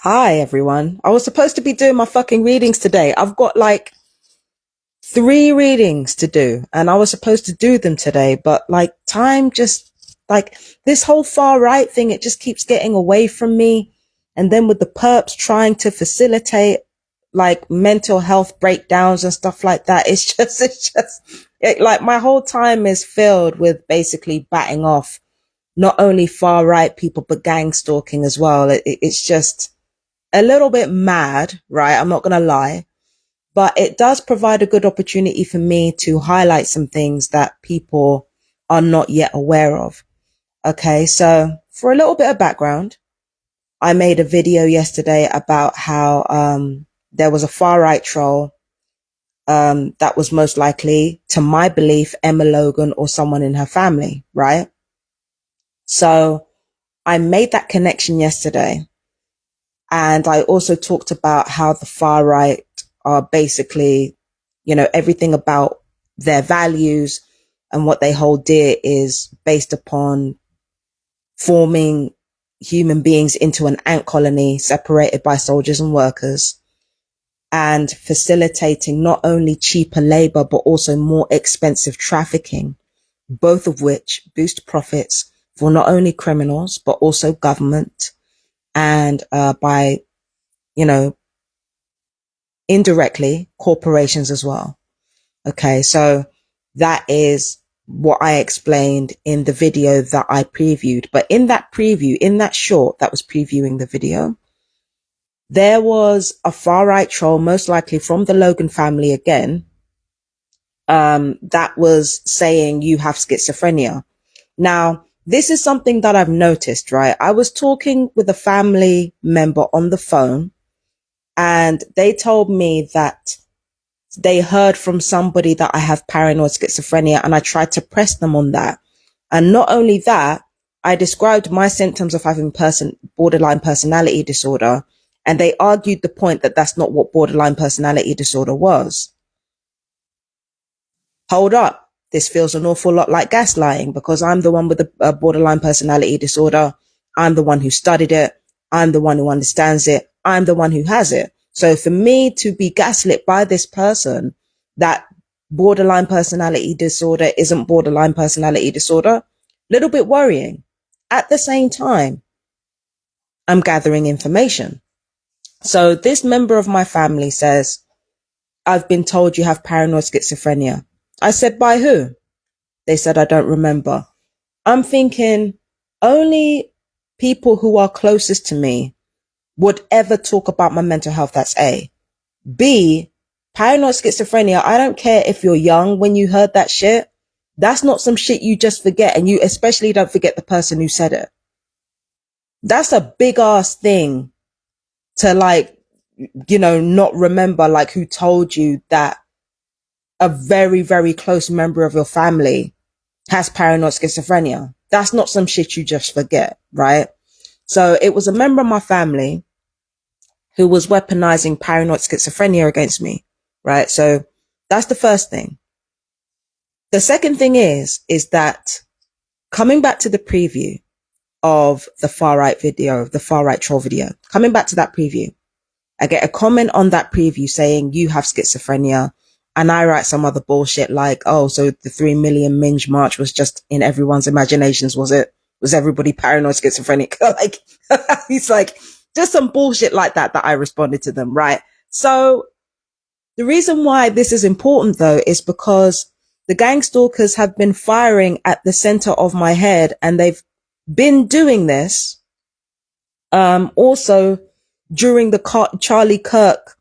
Hi everyone. I was supposed to be doing my fucking readings today. I've got like 3 readings to do and I was supposed to do them today, but like time just like this whole far right thing, it just keeps getting away from me. And then with the perps trying to facilitate like mental health breakdowns and stuff like that, like my whole time is filled with basically batting off not only far right people, but gang stalking as well. It's just a little bit mad, right? I'm not going to lie, but it does provide a good opportunity for me to highlight some things that people are not yet aware of. Okay. So for a little bit of background, I made a video yesterday about how, there was a far right troll, that was most likely, to my belief, Emma Logan or someone in her family, right? So I made that connection yesterday. And I also talked about how the far right are basically, everything about their values and what they hold dear is based upon forming human beings into an ant colony separated by soldiers and workers and facilitating not only cheaper labor, but also more expensive trafficking, both of which boost profits for not only criminals, but also government and, by, you know, indirectly corporations as well. Okay. So that is what I explained in the video that I previewed. But in that preview, in that short that was previewing the video, there was a far right troll, most likely from the Logan family again, that was saying you have schizophrenia. Now, this is something that I've noticed, right? I was talking with a family member on the phone and they told me that they heard from somebody that I have paranoid schizophrenia, and I tried to press them on that. And not only that, I described my symptoms of having borderline personality disorder, and they argued the point that that's not what borderline personality disorder was. Hold up. This feels an awful lot like gaslighting because I'm the one with the borderline personality disorder. I'm the one who studied it. I'm the one who understands it. I'm the one who has it. So for me to be gaslit by this person that borderline personality disorder isn't borderline personality disorder, little bit worrying. At the same time, I'm gathering information. So this member of my family says, I've been told you have paranoid schizophrenia. I said, by who? They said, I don't remember. I'm thinking only people who are closest to me would ever talk about my mental health. That's A. B, paranoid schizophrenia. I don't care if you're young when you heard that shit. That's not some shit you just forget. And you especially don't forget the person who said it. That's a big ass thing to like, not remember, like who told you that a very, very close member of your family has paranoid schizophrenia. That's not some shit you just forget, right? So it was a member of my family who was weaponizing paranoid schizophrenia against me, right? So that's the first thing. The second thing is that coming back to the preview of the far right video, the far right troll video, coming back to that preview, I get a comment on that preview saying you have schizophrenia. And I write some other bullshit like, oh, so the 3 million Minge March was just in everyone's imaginations, was it? Was everybody paranoid schizophrenic? Like, he's like, just some bullshit like that I responded to them, right? So the reason why this is important though is because the gang stalkers have been firing at the center of my head, and they've been doing this, also during the Charlie Kirk,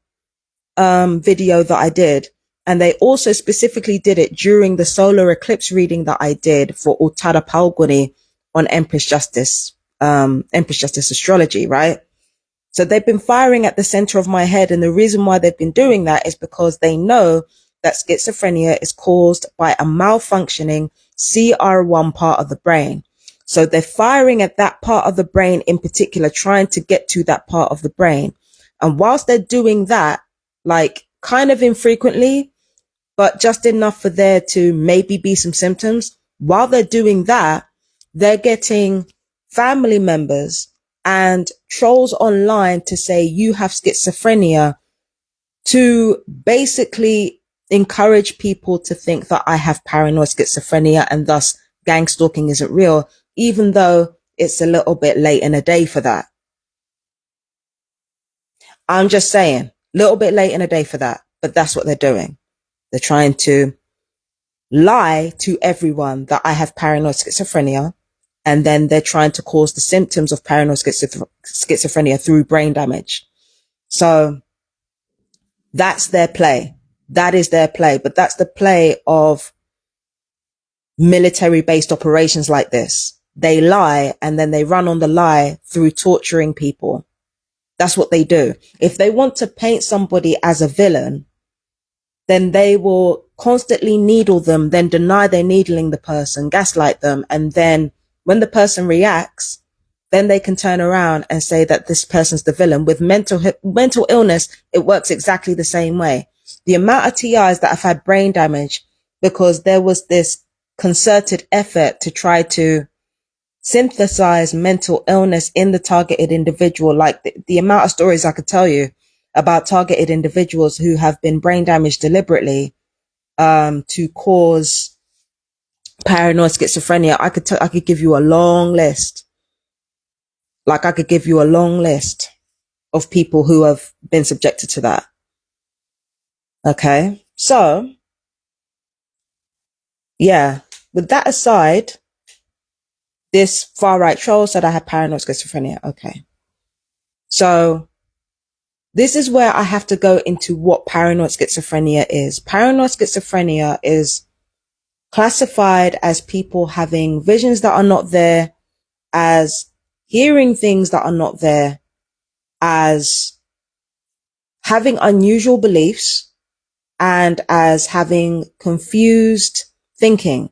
video that I did. And they also specifically did it during the solar eclipse reading that I did for Uttara Palguni on Empress Justice astrology, right? So they've been firing at the center of my head. And the reason why they've been doing that is because they know that schizophrenia is caused by a malfunctioning CR1 part of the brain. So they're firing at that part of the brain in particular, trying to get to that part of the brain. And whilst they're doing that, like kind of infrequently, but just enough for there to maybe be some symptoms. While they're doing that, they're getting family members and trolls online to say you have schizophrenia, to basically encourage people to think that I have paranoid schizophrenia and thus gang stalking isn't real, even though it's a little bit late in the day for that. I'm just saying, a little bit late in the day for that, but that's what they're doing. They're trying to lie to everyone that I have paranoid schizophrenia, and then they're trying to cause the symptoms of paranoid schizophrenia through brain damage. So that's their play. That is their play, but that's the play of military-based operations like this. They lie, and then they run on the lie through torturing people. That's what they do. If they want to paint somebody as a villain, then they will constantly needle them, then deny they're needling the person, gaslight them, and then when the person reacts, then they can turn around and say that this person's the villain. With mental illness, it works exactly the same way. The amount of TIs that have had brain damage because there was this concerted effort to try to synthesize mental illness in the targeted individual, like the amount of stories I could tell you about targeted individuals who have been brain damaged deliberately to cause paranoid schizophrenia. I could give you a long list. Like I could give you a long list of people who have been subjected to that. Okay. So yeah, with that aside, this far right troll said I had paranoid schizophrenia. Okay. So this is where I have to go into what paranoid schizophrenia is. Paranoid schizophrenia is classified as people having visions that are not there, as hearing things that are not there, as having unusual beliefs, and as having confused thinking.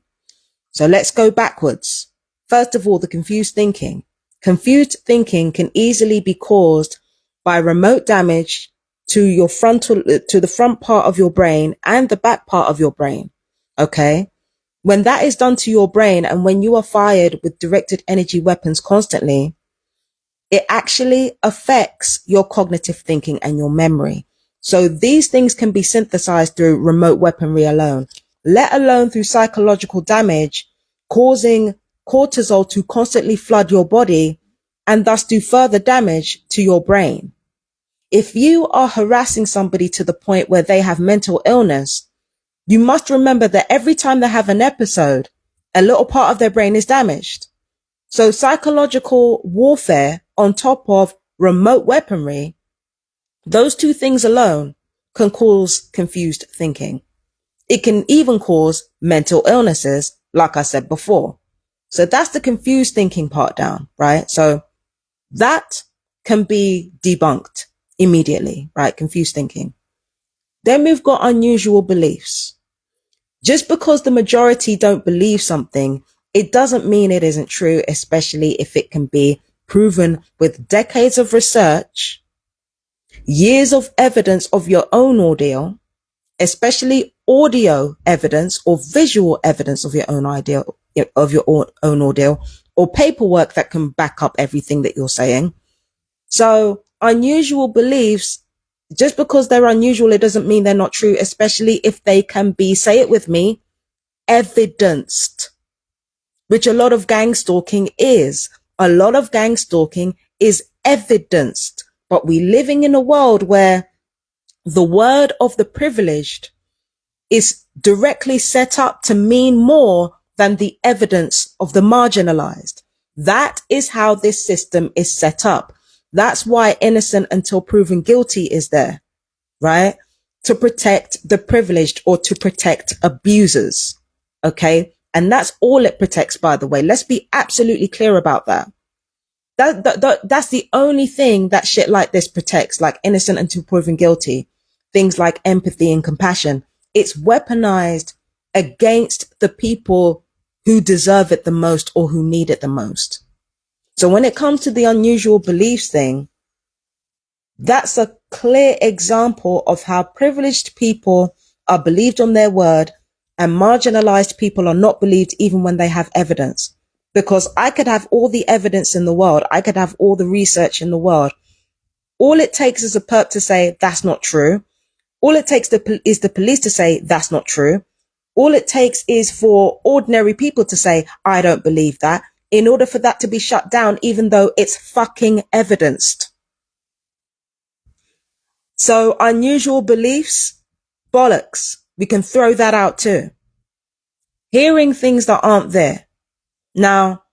So let's go backwards. First of all, the confused thinking. Confused thinking can easily be caused by remote damage to the front part of your brain and the back part of your brain. Okay. When that is done to your brain, and when you are fired with directed energy weapons constantly, it actually affects your cognitive thinking and your memory. So these things can be synthesized through remote weaponry alone, let alone through psychological damage, causing cortisol to constantly flood your body and thus do further damage to your brain. If you are harassing somebody to the point where they have mental illness, you must remember that every time they have an episode, a little part of their brain is damaged. So psychological warfare on top of remote weaponry, those two things alone can cause confused thinking. It can even cause mental illnesses, like I said before. So that's the confused thinking part down, right? So that can be debunked immediately, right? Confused thinking. Then we've got unusual beliefs. Just because the majority don't believe something, it doesn't mean it isn't true, especially if it can be proven with decades of research, years of evidence of your own ordeal, especially audio evidence or visual evidence of your own own ordeal, or paperwork that can back up everything that you're saying. So unusual beliefs, just because they're unusual, it doesn't mean they're not true, especially if they can be, say it with me, evidenced, which a lot of gang stalking is. A lot of gang stalking is evidenced, but we're living in a world where the word of the privileged is directly set up to mean more than the evidence of the marginalized. That is how this system is set up. That's why innocent until proven guilty is there, right? To protect the privileged or to protect abusers. Okay. And that's all it protects, by the way. Let's be absolutely clear about that. That's the only thing that shit like this protects, like innocent until proven guilty. Things like empathy and compassion. It's weaponized against the people who deserve it the most or who need it the most. So when it comes to the unusual beliefs thing, that's a clear example of how privileged people are believed on their word and marginalized people are not believed even when they have evidence. because I could have all the evidence in the world. I could have all the research in the world. All it takes is a perp to say that's not true. All it takes is the police to say that's not true. All it takes is for ordinary people to say, I don't believe that, in order for that to be shut down, even though it's fucking evidenced. So unusual beliefs, bollocks. We can throw that out too. Hearing things that aren't there. Now,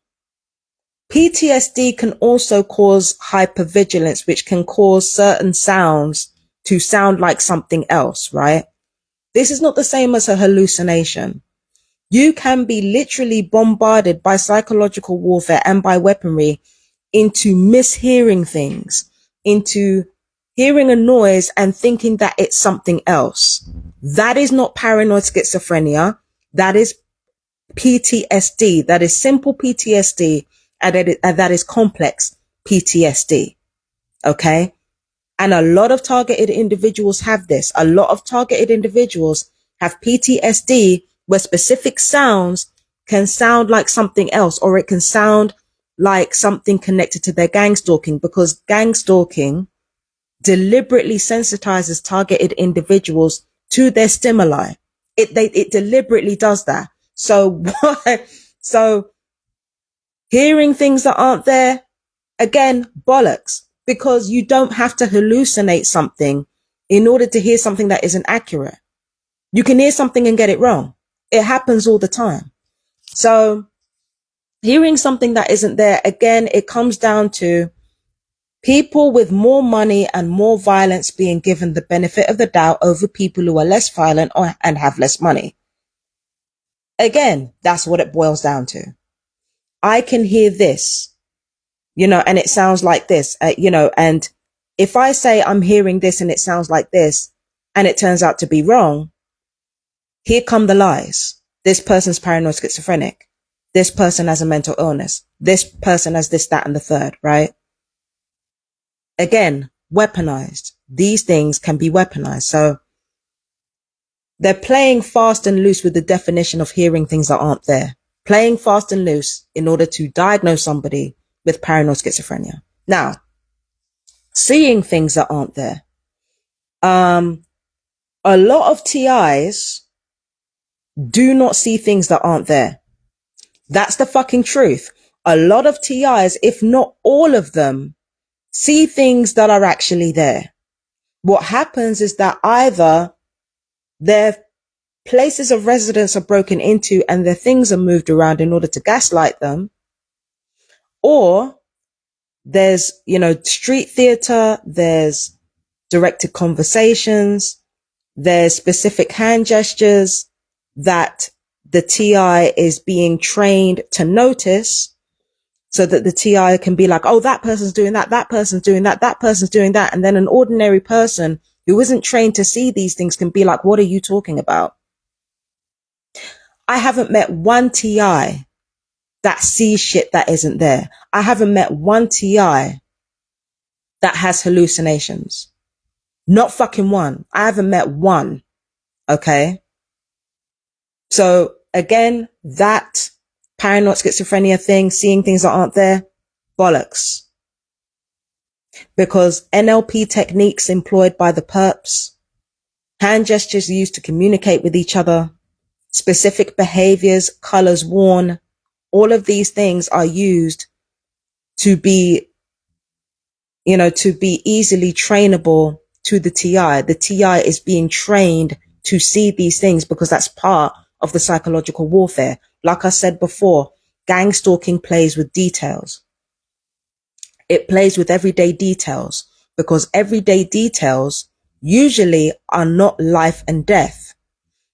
PTSD can also cause hypervigilance, which can cause certain sounds to sound like something else, right? This is not the same as a hallucination. You can be literally bombarded by psychological warfare and by weaponry into mishearing things, into hearing a noise and thinking that it's something else. That is not paranoid schizophrenia. That is PTSD. That is simple PTSD, and that is complex PTSD. Okay? And a lot of targeted individuals have this. A lot of targeted individuals have PTSD where specific sounds can sound like something else, or it can sound like something connected to their gang stalking, because gang stalking deliberately sensitizes targeted individuals to their stimuli. It deliberately does that. So so hearing things that aren't there, again, bollocks, because you don't have to hallucinate something in order to hear something that isn't accurate. You can hear something and get it wrong. It happens all the time. So hearing something that isn't there, again, it comes down to people with more money and more violence being given the benefit of the doubt over people who are less violent and have less money. Again, that's what it boils down to. I can hear this, and it sounds like this, and if I say I'm hearing this and it sounds like this and it turns out to be wrong, here come the lies. This person's paranoid schizophrenic. This person has a mental illness. This person has this, that, and the third, right? Again, weaponized. These things can be weaponized. So they're playing fast and loose with the definition of hearing things that aren't there. Playing fast and loose in order to diagnose somebody with paranoid schizophrenia. Now, seeing things that aren't there. A lot of TIs do not see things that aren't there. That's the fucking truth. A lot of TIs, if not all of them, see things that are actually there. What happens is that either their places of residence are broken into and their things are moved around in order to gaslight them, or there's, street theater, there's directed conversations, there's specific hand gestures that the TI is being trained to notice, so that the TI can be like, oh, that person's doing that, that person's doing that, that person's doing that. And then an ordinary person who isn't trained to see these things can be like, what are you talking about? I haven't met one TI that sees shit that isn't there. I haven't met one TI that has hallucinations. Not fucking one. I haven't met one. Okay. So again, that paranoid schizophrenia thing, seeing things that aren't there, bollocks. Because NLP techniques employed by the perps, hand gestures used to communicate with each other, specific behaviors, colors worn, all of these things are used to be, to be easily trainable to the TI. The TI is being trained to see these things because that's part of the psychological warfare. Like I said before, gang stalking plays with details. It plays with everyday details because everyday details usually are not life and death.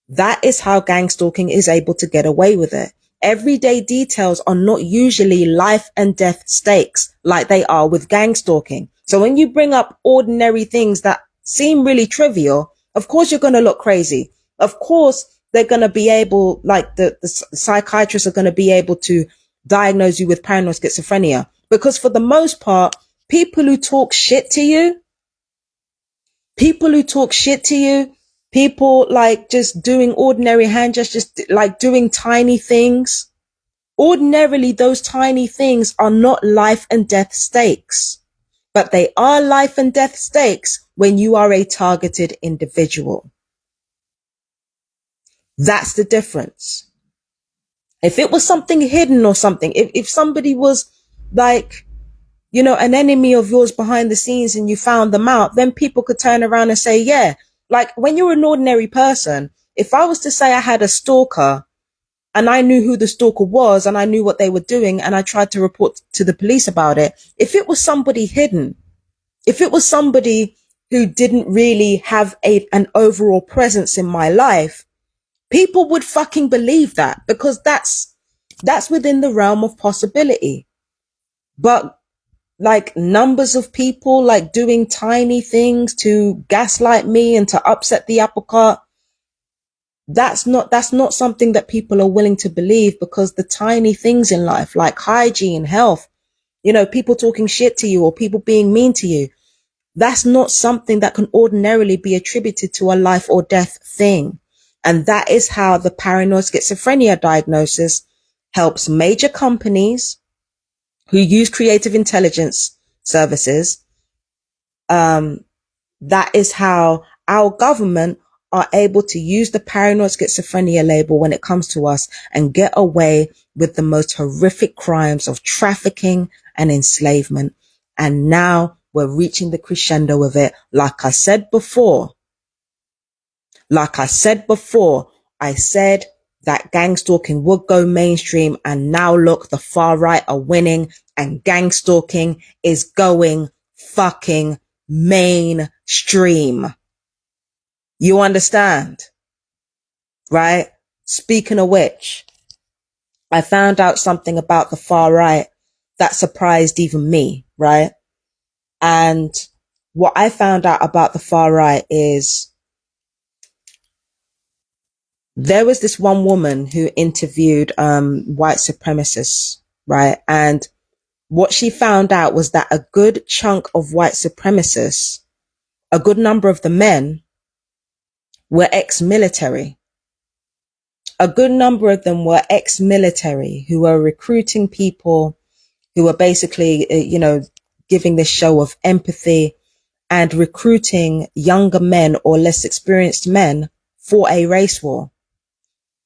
That is how gang stalking is able to get away with it. Everyday details are not usually life and death stakes like they are with gang stalking. So when you bring up ordinary things that seem really trivial, of course you're going to look crazy. Of course they're going to be able, like the psychiatrists are going to be able to diagnose you with paranoid schizophrenia. Because for the most part, people who talk shit to you, people like just doing ordinary hand gestures, like doing tiny things, Ordinarily, those tiny things are not life and death stakes, but they are life and death stakes when you are a targeted individual. That's the difference. If it was something hidden or something, if somebody was like, an enemy of yours behind the scenes and you found them out, then people could turn around and say, yeah, like when you're an ordinary person, if I was to say I had a stalker and I knew who the stalker was and I knew what they were doing and I tried to report to the police about it, if it was somebody hidden, if it was somebody who didn't really have an overall presence in my life, people would fucking believe that because that's within the realm of possibility. But like numbers of people like doing tiny things to gaslight me and to upset the apple cart, that's not something that people are willing to believe, because the tiny things in life like hygiene, health, people talking shit to you or people being mean to you, that's not something that can ordinarily be attributed to a life or death thing. And that is how the paranoid schizophrenia diagnosis helps major companies who use creative intelligence services. That is how our government are able to use the paranoid schizophrenia label when it comes to us and get away with the most horrific crimes of trafficking and enslavement. And now we're reaching the crescendo of it. Like I said before, I said that gang stalking would go mainstream, and now look, the far right are winning and gang stalking is going fucking mainstream. You understand? Right? Speaking of which, I found out something about the far right that surprised even me, right? And what I found out about the far right is there was this one woman who interviewed white supremacists, right? And what she found out was that a good chunk of white supremacists, a good number of the men, were ex-military. A good number of them were ex-military who were recruiting people who were basically, giving this show of empathy and recruiting younger men or less experienced men for a race war.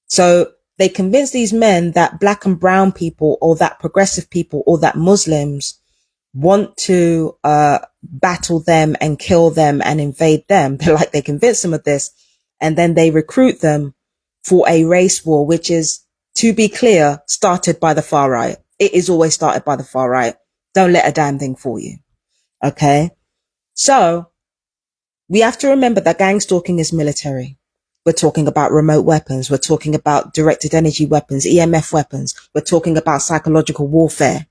So they convinced these men that black and brown people or that progressive people or that Muslims want to battle them and kill them and invade them. They convince them of this, and then they recruit them for a race war, which is, to be clear, started by the far right. It is always started by the far right. Don't let a damn thing fool you. Okay? So we have to remember that gang stalking is military. We're talking about remote weapons. We're talking about directed energy weapons, EMF weapons. We're talking about psychological warfare.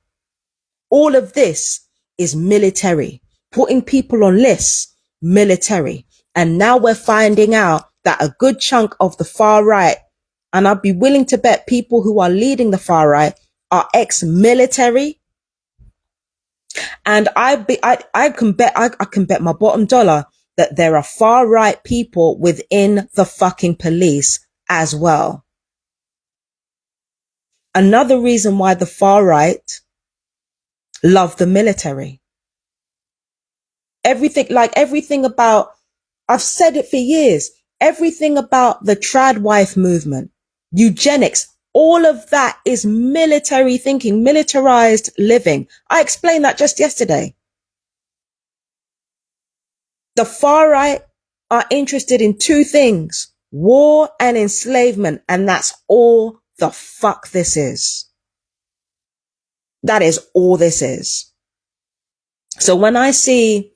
All of this is military. Putting people on lists, military. And now we're finding out that a good chunk of the far right, and I'd be willing to bet people who are leading the far right are ex-military. And I can bet my bottom dollar that there are far right people within the fucking police as well. Another reason why the far right love the military. Everything about, I've said it for years, everything about the trad wife movement, eugenics, all of that is military thinking, militarized living. I explained that just yesterday. The far right are interested in two things, war and enslavement, and that's all the fuck this is. That is all this is. So when I see,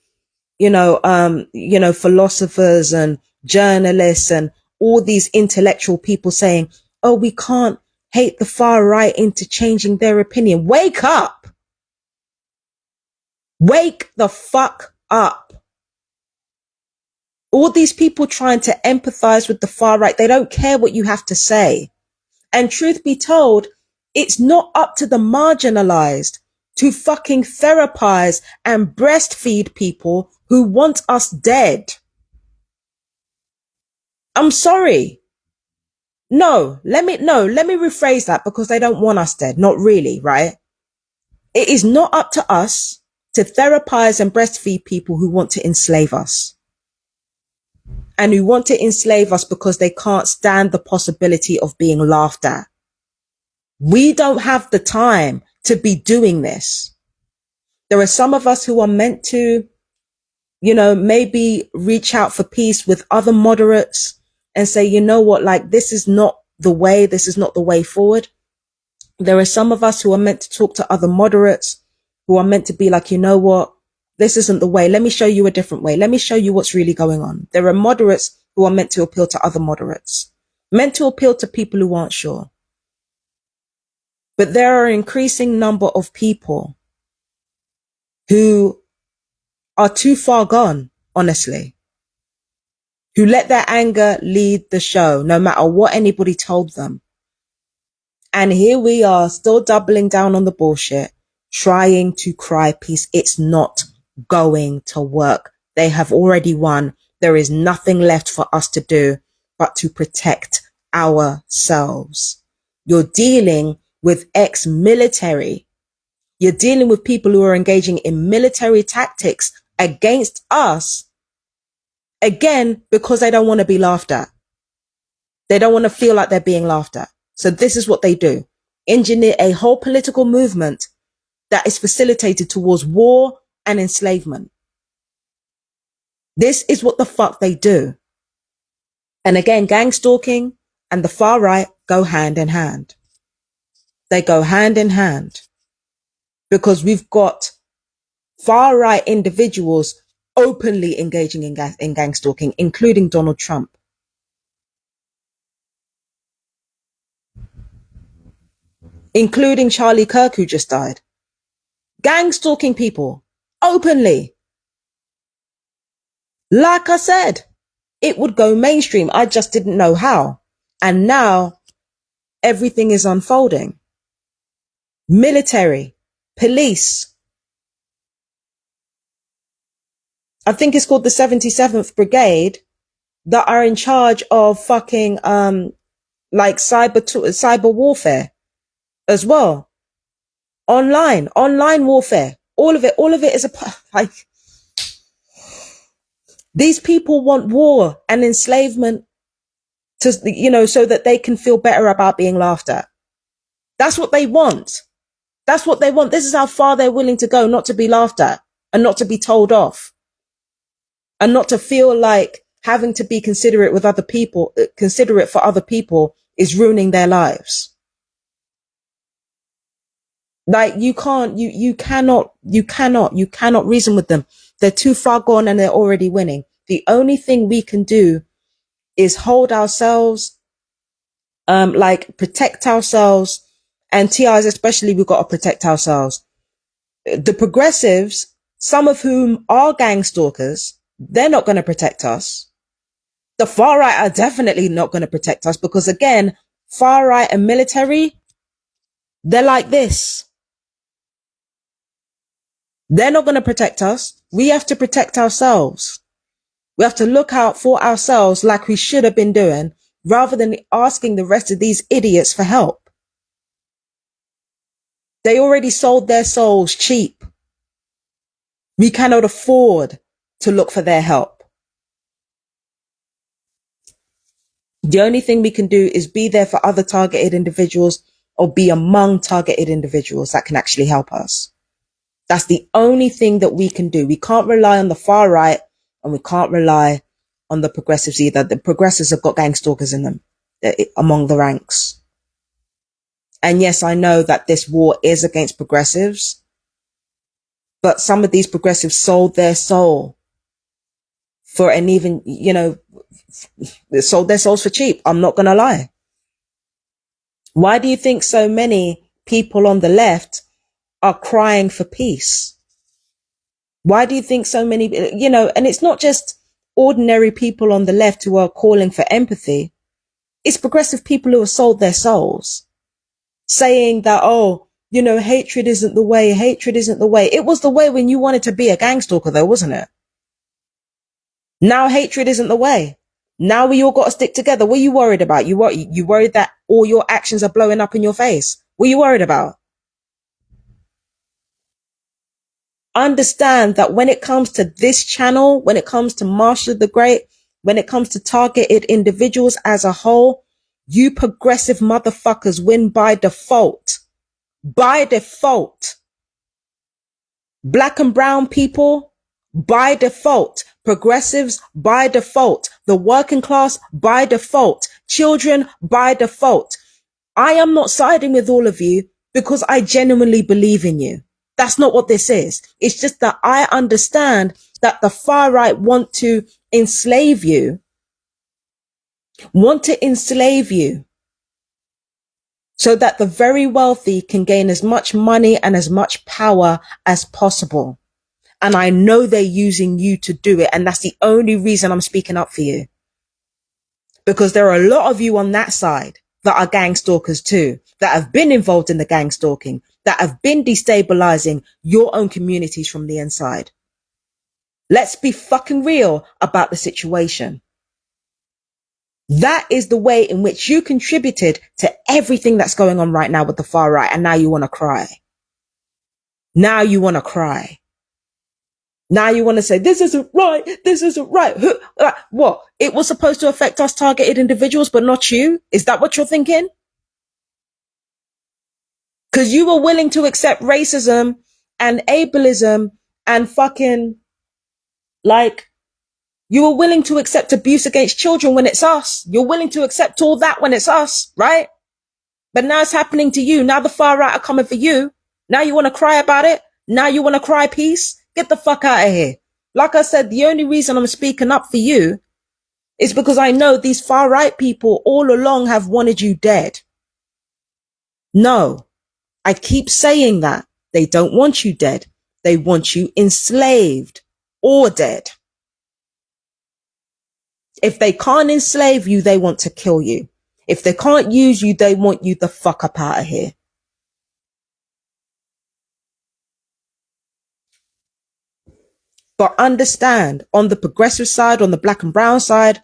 philosophers and journalists and all these intellectual people saying, oh, we can't hate the far right into changing their opinion. Wake up. Wake the fuck up. All these people trying to empathize with the far right, they don't care what you have to say. And truth be told, it's not up to the marginalized to fucking therapize and breastfeed people who want us dead. I'm sorry. let me rephrase that, because they don't want us dead. Not really, right? It is not up to us to therapize and breastfeed people who want to enslave us. And who want to enslave us because they can't stand the possibility of being laughed at. We don't have the time to be doing this. There are some of us who are meant to, maybe reach out for peace with other moderates and say, you know what, like, this is not the way forward. There are some of us who are meant to talk to other moderates, who are meant to be like, you know what, this isn't the way. Let me show you a different way. Let me show you what's really going on. There are moderates who are meant to appeal to other moderates, meant to appeal to people who aren't sure. But there are an increasing number of people who are too far gone, honestly, who let their anger lead the show, no matter what anybody told them. And here we are, still doubling down on the bullshit, trying to cry peace. It's not going to work. They have already won. There is nothing left for us to do but to protect ourselves. You're dealing with ex-military. You're dealing with people who are engaging in military tactics against us, again, because they don't want to be laughed at. They don't want to feel like they're being laughed at. So this is what they do. Engineer a whole political movement that is facilitated towards war and enslavement. This is what the fuck they do. And again, gang stalking and the far right go hand in hand. They go hand in hand. Because we've got far right individuals openly engaging in gang stalking, including Donald Trump. Including Charlie Kirk, who just died. Gang stalking people openly. Like I said, it would go mainstream. I just didn't know how. And now everything is unfolding. Military, police. I think it's called the 77th Brigade, that are in charge of fucking like cyber warfare as well. Online warfare. All of it is like, these people want war and enslavement to, so that they can feel better about being laughed at. That's what they want. That's what they want. This is how far they're willing to go, not to be laughed at and not to be told off and not to feel like having to be considerate for other people is ruining their lives. Like, you cannot reason with them. They're too far gone and they're already winning. The only thing we can do is hold ourselves, protect ourselves, and TIs especially, we've got to protect ourselves. The progressives, some of whom are gang stalkers, they're not going to protect us. The far right are definitely not going to protect us because, again, far right and military, they're like this. They're not going to protect us. We have to protect ourselves. We have to look out for ourselves like we should have been doing, rather than asking the rest of these idiots for help. They already sold their souls cheap. We cannot afford to look for their help. The only thing we can do is be there for other targeted individuals or be among targeted individuals that can actually help us. That's the only thing that we can do. We can't rely on the far right and we can't rely on the progressives either. The progressives have got gang stalkers in them among the ranks. And yes, I know that this war is against progressives, but some of these progressives sold their soul for an even, sold their souls for cheap. I'm not going to lie. Why do you think so many people on the left are crying for peace? Why do you think so many, and it's not just ordinary people on the left who are calling for empathy. It's progressive people who have sold their souls, saying that, hatred isn't the way. Hatred isn't the way. It was the way when you wanted to be a gang stalker though, wasn't it? Now hatred isn't the way. Now we all got to stick together. What are you worried about? You worried that all your actions are blowing up in your face? What are you worried about? Understand that when it comes to this channel, when it comes to Marsha the Great, when it comes to targeted individuals as a whole, you progressive motherfuckers win by default. By default. Black and brown people, by default. Progressives, by default. The working class, by default. Children, by default. I am not siding with all of you because I genuinely believe in you. That's not what this is. It's just that I understand that the far right want to enslave you, so that the very wealthy can gain as much money and as much power as possible. And I know they're using you to do it. And that's the only reason I'm speaking up for you. Because there are a lot of you on that side that are gang stalkers too, that have been involved in the gang stalking, that have been destabilizing your own communities from the inside. Let's be fucking real about the situation. That is the way in which you contributed to everything that's going on right now with the far right. And now you want to cry. Now you want to cry. Now you want to say, this isn't right. This isn't right. What? It was supposed to affect us targeted individuals, but not you? Is that what you're thinking? Because you were willing to accept racism and ableism and fucking, like, you were willing to accept abuse against children when it's us. You're willing to accept all that when it's us, right? But now it's happening to you. Now the far right are coming for you. Now you want to cry about it. Now you want to cry peace. Get the fuck out of here. Like I said, the only reason I'm speaking up for you is because I know these far right people all along have wanted you dead. No, I keep saying that. They don't want you dead. They want you enslaved or dead. If they can't enslave you, they want to kill you. If they can't use you, they want you the fuck up out of here. But understand, on the progressive side, on the black and brown side,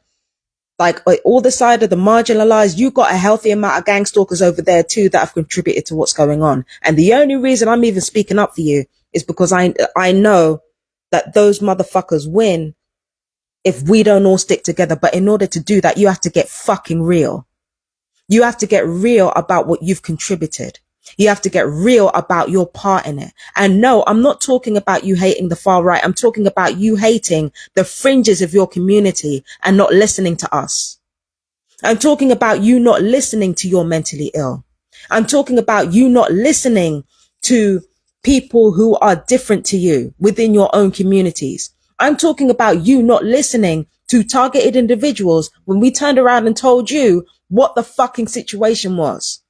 like all the side of the marginalized, you got a healthy amount of gang stalkers over there too that have contributed to what's going on. And the only reason I'm even speaking up for you is because I know that those motherfuckers win if we don't all stick together. But in order to do that, you have to get fucking real. You have to get real about what you've contributed. You have to get real about your part in it. And no, I'm not talking about you hating the far right. I'm talking about you hating the fringes of your community and not listening to us. I'm talking about you not listening to your mentally ill. I'm talking about you not listening to people who are different to you within your own communities. I'm talking about you not listening to targeted individuals when we turned around and told you what the fucking situation was.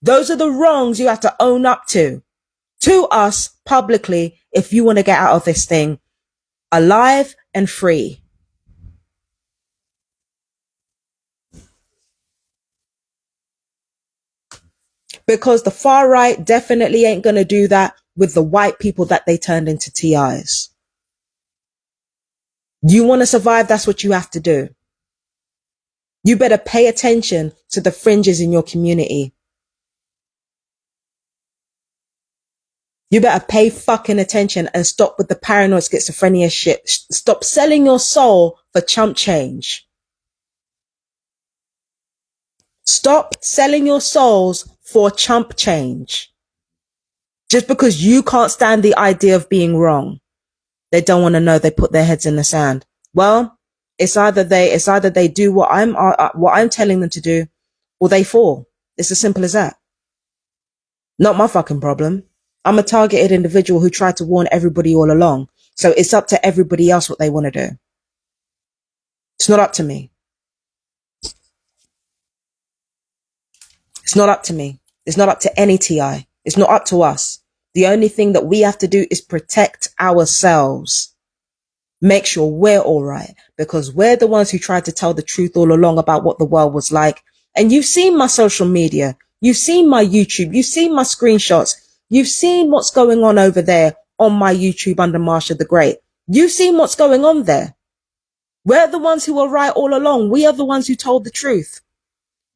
Those are the wrongs you have to own up to us publicly if you want to get out of this thing alive and free. Because the far right definitely ain't going to do that with the white people that they turned into TIs. You want to survive, that's what you have to do. You better pay attention to the fringes in your community. You better pay fucking attention and stop with the paranoid schizophrenia shit. Stop selling your soul for chump change. Stop selling your souls for chump change. Just because you can't stand the idea of being wrong. They don't want to know, they put their heads in the sand. Well, it's either they do what I'm telling them to do, or they fall. It's as simple as that. Not my fucking problem. I'm a targeted individual who tried to warn everybody all along. So it's up to everybody else what they want to do. It's not up to me. It's not up to me. It's not up to any TI. It's not up to us. The only thing that we have to do is protect ourselves. Make sure we're all right, because we're the ones who tried to tell the truth all along about what the world was like. And you've seen my social media. You've seen my YouTube. You've seen my screenshots. You've seen what's going on over there on my YouTube under Marsha the Great. You've seen what's going on there. We're the ones who were right all along. We are the ones who told the truth.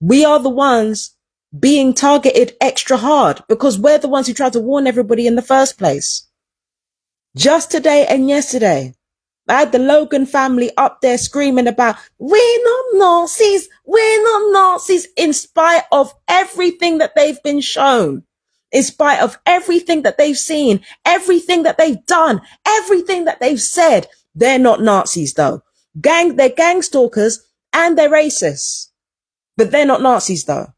We are the ones being targeted extra hard because we're the ones who tried to warn everybody in the first place. Just today and yesterday, I had the Logan family up there screaming about, we're not Nazis, in spite of everything that they've been shown, in spite of everything that they've seen, everything that they've done, everything that they've said. They're not Nazis though. They're gang stalkers and they're racists, but they're not Nazis though.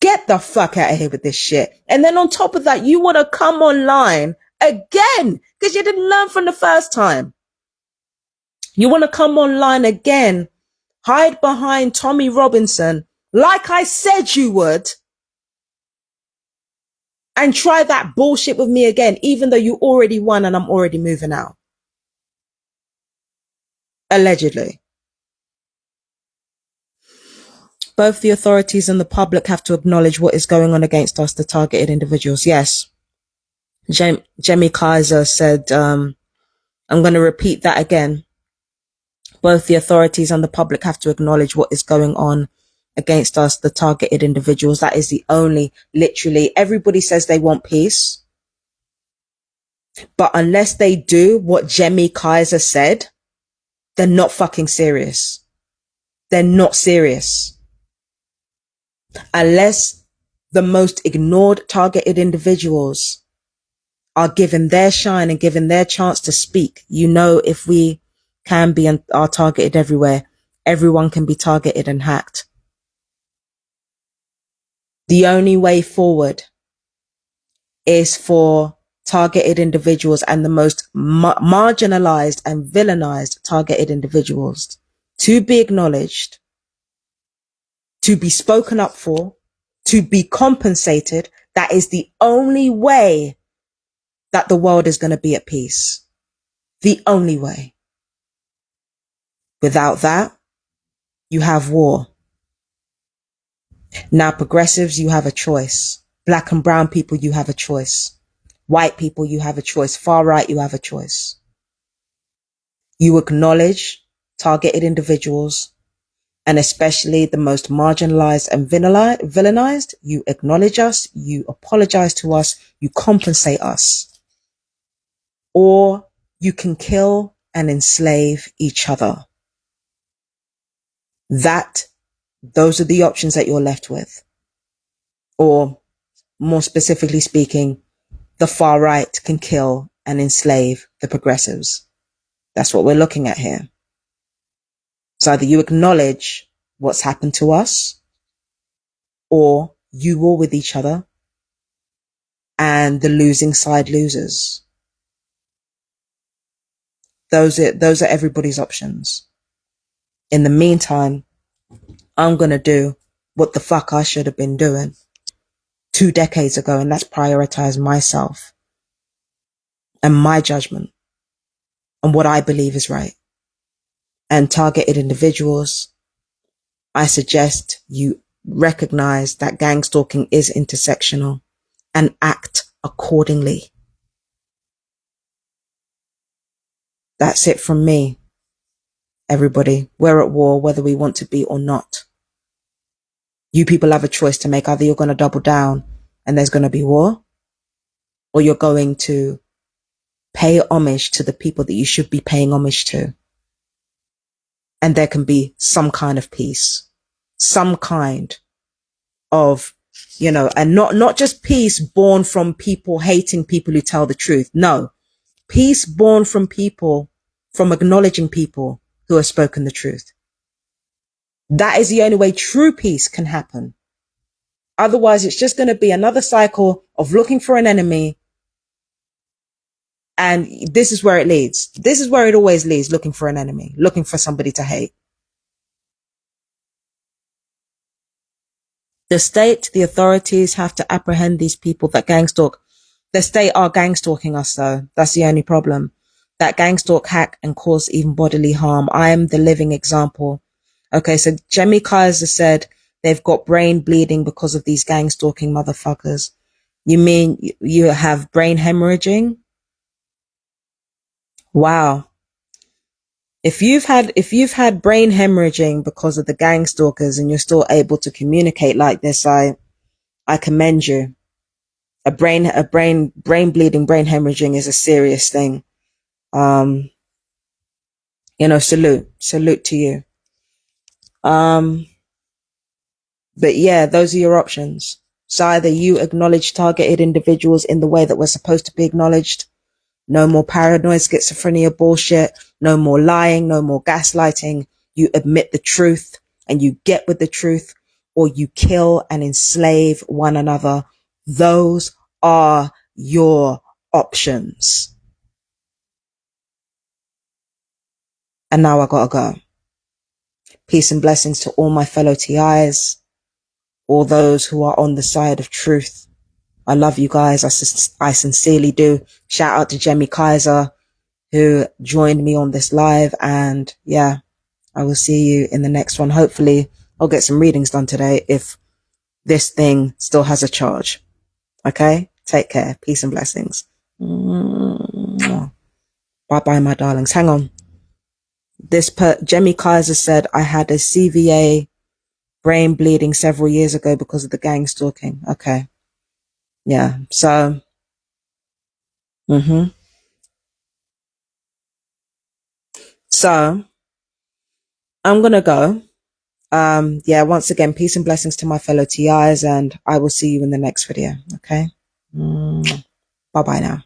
Get the fuck out of here with this shit. And then on top of that, you want to come online again because you didn't learn from the first time. You want to come online again, hide behind Tommy Robinson, like I said you would, and try that bullshit with me again, even though you already won and I'm already moving out. Allegedly. Both the authorities and the public have to acknowledge what is going on against us, the targeted individuals. Yes. Jemmy Kaiser said, I'm going to repeat that again. Both the authorities and the public have to acknowledge what is going on against us, the targeted individuals. That is the only, literally, everybody says they want peace. But unless they do what Jemmy Kaiser said, they're not fucking serious. They're not serious. Unless the most ignored targeted individuals are given their shine and given their chance to speak. You know, if we can be and are targeted everywhere, everyone can be targeted and hacked. The only way forward is for targeted individuals and the most marginalized and villainized targeted individuals to be acknowledged, to be spoken up for, to be compensated. That is the only way that the world is going to be at peace. The only way. Without that, you have war. Now, progressives, you have a choice. Black and brown people, you have a choice. White people, you have a choice. Far right, you have a choice. You acknowledge targeted individuals, and especially the most marginalized and villainized. You acknowledge us, you apologize to us, you compensate us. Or you can kill and enslave each other. Those are the options that you're left with. Or more specifically speaking, the far right can kill and enslave the progressives. That's what we're looking at here. So either you acknowledge what's happened to us, or you war with each other, and the losing side loses. Those are everybody's options. In the meantime, I'm going to do what the fuck I should have been doing 2 decades ago, and that's prioritize myself and my judgment and what I believe is right. And targeted individuals, I suggest you recognize that gang stalking is intersectional and act accordingly. That's it from me, everybody. We're at war, whether we want to be or not. You people have a choice to make. Either you're going to double down and there's going to be war, or you're going to pay homage to the people that you should be paying homage to. And there can be some kind of peace, some kind of, and not just peace born from people hating people who tell the truth. No, peace born from people, from acknowledging people who have spoken the truth. That is the only way true peace can happen. Otherwise, it's just going to be another cycle of looking for an enemy. And this is where it leads. This is where it always leads, looking for an enemy, looking for somebody to hate. The state, the authorities have to apprehend these people that gang stalk. The state are gang stalking us though. That's the only problem. That gang stalk, hack, and cause even bodily harm. I am the living example. Okay, so Jemmy Kaiser said they've got brain bleeding because of these gang stalking motherfuckers. You mean you have brain hemorrhaging? Wow. If you've had brain hemorrhaging because of the gang stalkers and you're still able to communicate like this, I commend you. Brain bleeding, brain hemorrhaging is a serious thing. Salute to you. But yeah, those are your options. So either you acknowledge targeted individuals in the way that we're supposed to be acknowledged. No more paranoid schizophrenia bullshit. No more lying. No more gaslighting. You admit the truth and you get with the truth, or you kill and enslave one another. Those are your options. And now I gotta go. Peace and blessings to all my fellow TIs, all those who are on the side of truth. I love you guys. I sincerely do. Shout out to Jemmy Kaiser, who joined me on this live. And yeah, I will see you in the next one. Hopefully I'll get some readings done today if this thing still has a charge. Okay? Take care. Peace and blessings. Bye bye, my darlings. Hang on. Jemmy Kaiser said I had a CVA brain bleeding several years ago because of the gang stalking. Okay. Yeah. So, So I'm going to go. Yeah, once again, peace and blessings to my fellow TIs, and I will see you in the next video. Okay. Bye bye now.